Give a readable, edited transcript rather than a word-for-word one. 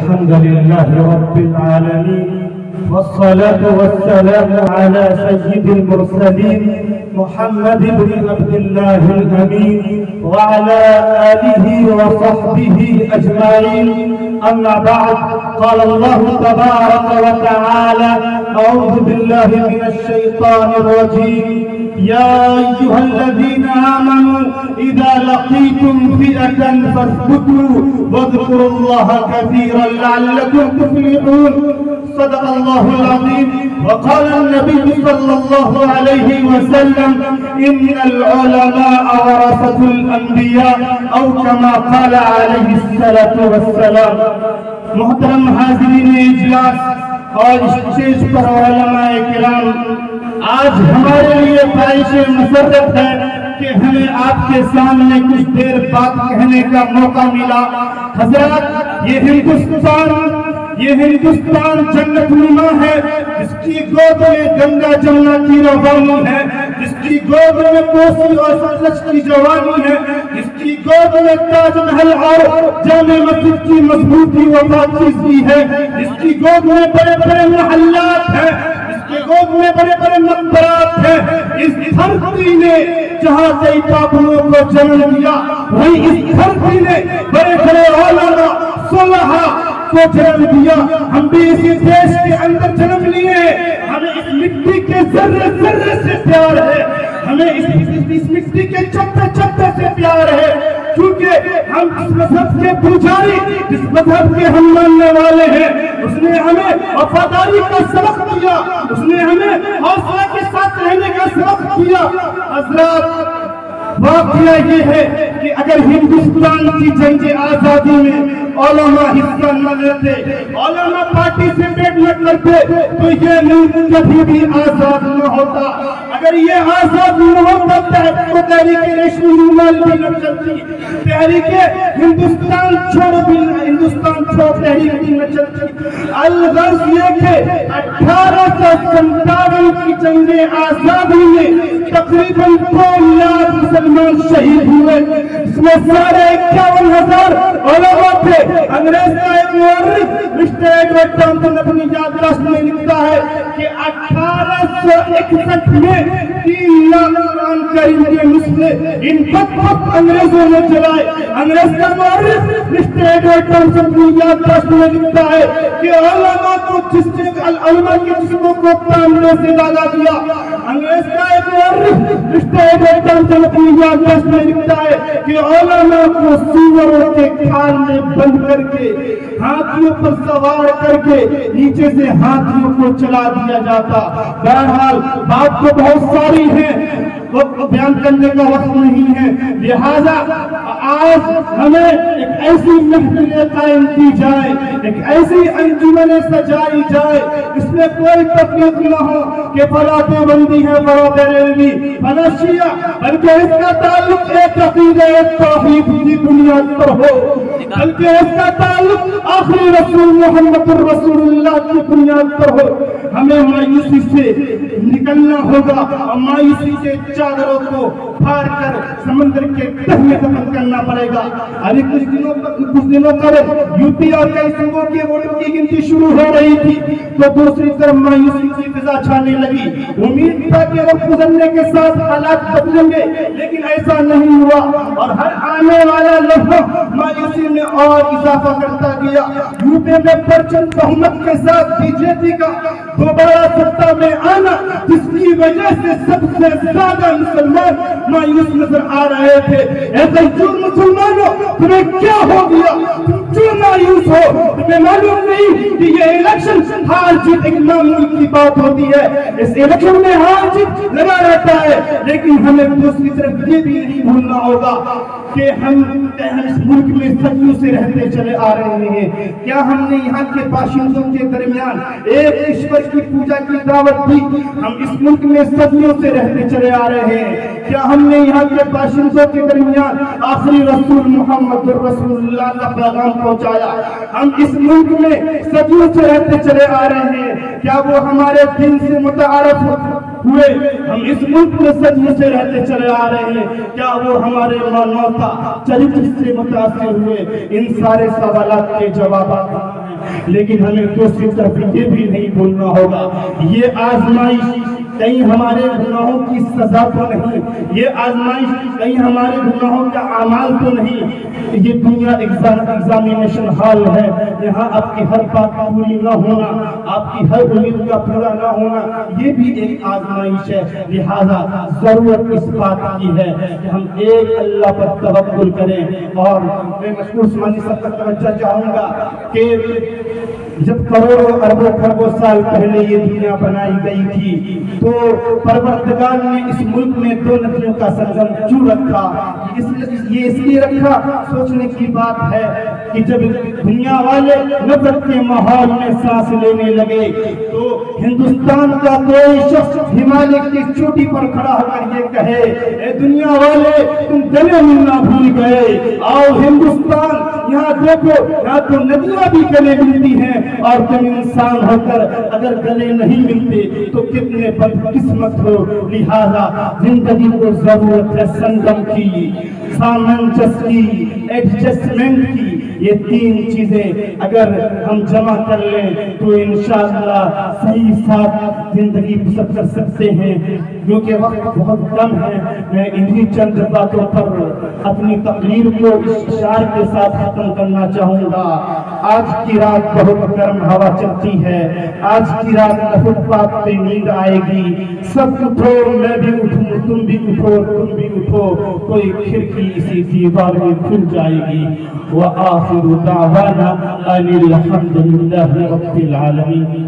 الحمد لله رب العالمين، والصلاة والسلام على سيد المرسلين محمد بن عبد الله الأمين وعلى آله وصحبه أجمعين. أما بعد، قال الله تبارك وتعالى: أعوذ بالله من الشيطان الرجيم. يا أيها الذين آمنوا إذا لقيتم فئة فاثبتوا واذكروا الله كثيرا لعلكم تفلحون. صدق الله العظيم. وقال النبي صلى الله عليه وسلم: إن العلماء ورثة الأنبياء، أو كما قال عليه الصلاة والسلام. محترم حاضرین اجلاس اور اسٹیج پر علماء کرام، آج ہمارے لیے باعث مسرت ہے کہ ہمیں آپ کے سامنے کچھ دیر بات کہنے کا موقع ملا. حضرات، یہ ہندوستان جنت نما ہے، جس کی گود میں گنگا جمنا کی روانی ہے، جس کی گود میں کوسی اور سرلج کی جوانی ہے، جس کی گود میں تاج محل اور جامع مسجد کی مضبوطی و پاکیزگی ہے، جس کی گود میں بڑے بڑے محلات ہیں، جس کی گود میں بڑے بڑے مقبرات ہیں. اس دھرتی نے جہاں کئی بابوں کو جنم دیا، وہیں اس دھرتی نے بڑے بڑے علماء صلحاء کو جنم دیا. ہم بھی اسی دیش کے اندر جنم لیے. ہمیں اس مٹی کے ذرے ذرے سے پیار ہے، ہمیں اس مٹی کے چپے چپے سے پیار ہے، کیونکہ ہم اس مذہب کے پجاری، جس مذہب کے ہم ماننے والے ہیں، اس نے ہمیں وفاداری کا سبق دیا، اس نے ہمیں حوصلہ کے ساتھ رہنے کا سبق دیا. حضرات، واقعہ یہ ہے کہ اگر ہندوستان کی جنگ آزادی میں علماء حصہ نہ لیتے، علماء پارٹیسپیٹ نہ کرتے، تو یہ ملک کبھی بھی آزاد نہ ہوتا. اگر یہ آزاد نہ ہوتا تو تحریک ریشمی رومال بھی نہ چلتی، تحریک ہندوستان چھوڑ تحریک بھی نہ چلتی. الغرض یہ کہ 1857 کی جنگ آزادی میں تقریباً 2 لاکھ مسلمان شہید ہوئے، اس میں 51,000 علماء تھے. انگریز کا ایک مورخ مسٹر ایڈورڈ ٹامسن اپنی یادداشت میں لکھتا ہے کہ 1861 میں 3 لاکھ قرآن کریم کے نسخے ان بدبخت انگریزوں نے چلائے. انگریز کا مورخ مسٹر ایڈورڈ ٹامسن اپنی یادداشت میں لکھتا ہے کہ علماء کے جسموں کو تانبے سے داغا دیا. انگریز کا ایک مورخ مسٹر ایڈورڈ ٹامسن اپنی یادداشت میں لکھتا ہے کہ علماء کو سوروں کے کھال میں بند کر کے، ہاتھیوں پر سوار کر کے نیچے سے ہاتھیوں کو چلا دیا جاتا. بہرحال بات تو بہت ساری ہے، وقت بیان کرنے کا وقت نہیں ہے، لہذا آج ہمیں ایک ایسی محفل قائم کی جائے، ایک ایسی انجمن سجائی جائے اس میں کوئی تفریق نہ ہو کہ فلاں دیوبندی ہے، فلاں بریلوی، فلاں شیعہ، بلکہ اس کا تعلق ایک عقیدہ، ایک توحید کی بنیاد پر ہو، بلکہ اس کا تعلق آخری رسول محمد رسول اللہ کی بنیاد پر ہو. ہمیں مایوسی سے نکلنا ہوگا اور مایوسی کے چادروں کو پھاڑ کر سمندر کے تہ میں دفن کرنا پڑے گا. ابھی کچھ دنوں قبل یوپی اور کئی صوبوں کے ووٹوں کی گنتی شروع ہو رہی تھی تو دوسری طرف مایوسی کی فضا چھانے لگی. امید تھا کہ وقت گزرنے کے ساتھ حالات بدلیں گے، لیکن ایسا نہیں ہوا اور ہر آنے والا لمحہ مایوسی میں اور اضافہ کرتا گیا. یوپی میں پرچم بہمت کے ساتھ بی جے پی کا دوبارہ سطح میں آنا، جس کی وجہ سے سب سے زیادہ مسلمان مایوس نظر آ رہے تھے. اے غیور مسلمانوں، تمہیں کیا ہو گیا؟ تم کیوں مایوس ہو؟ تمہیں معلوم نہیں کہ یہ الیکشن ہار جیت ایک معمول کی بات ہوتی ہے. اس الیکشن میں ہار جیت لگا رہتا ہے، لیکن ہمیں دوسری طرف یہ بھی نہیں بھولنا ہوگا کہ ہم اس ملک میں صدیوں سے رہتے چلے آ رہے ہیں. کیا ہم نے یہاں کے باشندوں کے درمیان ایک ایشور کی پوجا کی دعوت دی؟ ہم اس ملک میں صدیوں سے رہتے چلے آ رہے ہیں. کیا ہم نے یہاں کے باشندوں کے درمیان آخری رسول محمد رسول اللہ کا پیغام پہنچایا؟ ہم اس ملک میں صدیوں سے رہتے چلے آ رہے ہیں. کیا وہ ہمارے دین سے متعارف ہوئے ہم اس ملک میں سجدے سے رہتے چلے آ رہے ہیں، کیا وہ ہمارے مانوتا چرچ سے متاثر ہوئے؟ ان سارے سوالات کے جوابات ہیں، لیکن ہمیں دوسری طرف یہ بھی نہیں بھولنا ہوگا، یہ آزمائش کہیں ہمارے گناہوں کی سزا تو نہیں، یہ آزمائش کہیں ہمارے گناہوں کا اعمال تو نہیں، یہ دنیا ایگزامینیشن ہال ہے، یہاں آپ کی ہر بات پوری نہ ہونا، آپ کی ہر امید کا پورا نہ ہونا، یہ بھی ایک آزمائش ہے۔ لہذا ضرورت اس بات کی ہے کہ ہم ایک اللہ پر توکل کریں۔ اور میں مشکور عثمانی صاحب کا توجہ چاہوں گا کہ جب کروڑوں اربوں خربوں سال پہلے یہ دنیا بنائی گئی تھی تو پروردگار نے اس ملک میں دو ندیوں کا سنگم کیوں رکھا؟ یہ اس لیے رکھا، سوچنے کی بات ہے کہ جب دنیا والے نفرت کے ماحول میں سانس لینے لگے تو ہندوستان کا کوئی شخص ہمالیہ کی چوٹی پر کھڑا ہو کر یہ کہے، اے دنیا والے تم گلے ملنا بھول گئے، آؤ ہندوستان یہاں دیکھو، یہاں تو ندیاں بھی گلے ملتی ہیں، اور تم انسان ہو کر اگر گلے نہیں ملتے تو کتنے بدقسمت ہو۔ لہذا زندگی کو ضرورت ہے سنگم کی، سامنجس کی، ایڈجسٹمنٹ کی۔ یہ تین چیزیں اگر ہم جمع کر لیں تو انشاءاللہ صحیح ساتھ زندگی بسر کر سکتے ہیں۔ کیونکہ وقت بہت کم ہے، میں انہی چند باتوں پر اپنی تقریر کو اس اشعار کے ساتھ ختم کرنا چاہوں گا۔ آج کی رات بہت گرم ہوا چلتی ہے، آج کی رات فٹ پاتھ پہ نیند آئے گی، سب اٹھو میں بھی اٹھوں، تم بھی اٹھو تم بھی اٹھو، کوئی کھڑکی اسی دیوار میں کھل جائے گی۔ وآخر دعوانا ان الحمد للہ رب العالمین۔